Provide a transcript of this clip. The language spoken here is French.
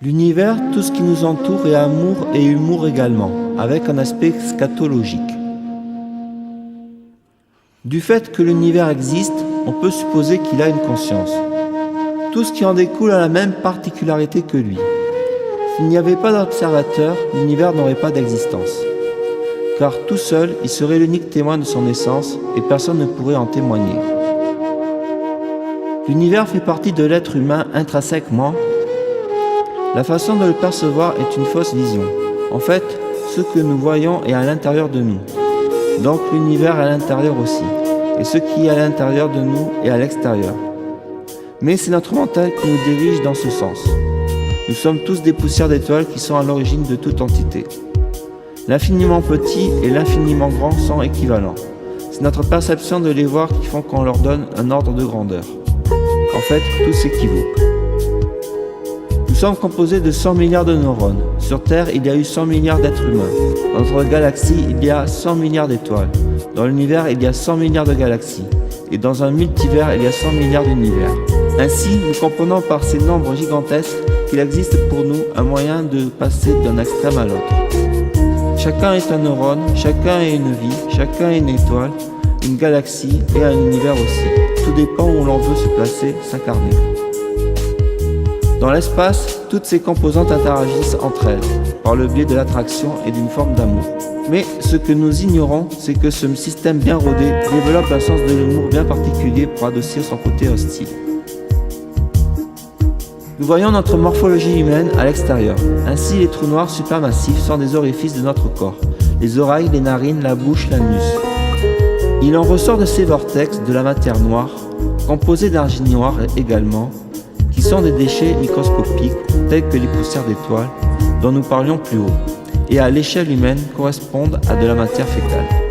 L'univers, tout ce qui nous entoure est amour et humour également, avec un aspect scatologique. Du fait que l'univers existe, on peut supposer qu'il a une conscience. Tout ce qui en découle a la même particularité que lui. S'il n'y avait pas d'observateur, l'univers n'aurait pas d'existence. Car tout seul, il serait l'unique témoin de son essence et personne ne pourrait en témoigner. L'univers fait partie de l'être humain intrinsèquement. La façon de le percevoir est une fausse vision. En fait, ce que nous voyons est à l'intérieur de nous. Donc l'univers est à l'intérieur aussi. Et ce qui est à l'intérieur de nous est à l'extérieur. Mais c'est notre mental qui nous dirige dans ce sens. Nous sommes tous des poussières d'étoiles qui sont à l'origine de toute entité. L'infiniment petit et l'infiniment grand sont équivalents. C'est notre perception de les voir qui font qu'on leur donne un ordre de grandeur. En fait, tout s'équivaut. Nous sommes composés de 100 milliards de neurones. Sur Terre, il y a eu 100 milliards d'êtres humains. Dans notre galaxie, il y a 100 milliards d'étoiles. Dans l'univers, il y a 100 milliards de galaxies. Et dans un multivers, il y a 100 milliards d'univers. Ainsi, nous comprenons par ces nombres gigantesques qu'il existe pour nous un moyen de passer d'un extrême à l'autre. Chacun est un neurone, chacun est une vie, chacun est une étoile, une galaxie et un univers aussi. Tout dépend où l'on veut se placer, s'incarner. Dans l'espace, toutes ces composantes interagissent entre elles, par le biais de l'attraction et d'une forme d'amour. Mais ce que nous ignorons, c'est que ce système bien rodé développe un sens de l'humour bien particulier pour adoucir son côté hostile. Nous voyons notre morphologie humaine à l'extérieur. Ainsi, les trous noirs supermassifs sont des orifices de notre corps. Les oreilles, les narines, la bouche, l'anus. Il en ressort de ces vortex de la matière noire, composée d'argile noire également, qui sont des déchets microscopiques tels que les poussières d'étoiles dont nous parlions plus haut, et à l'échelle humaine correspondent à de la matière fécale.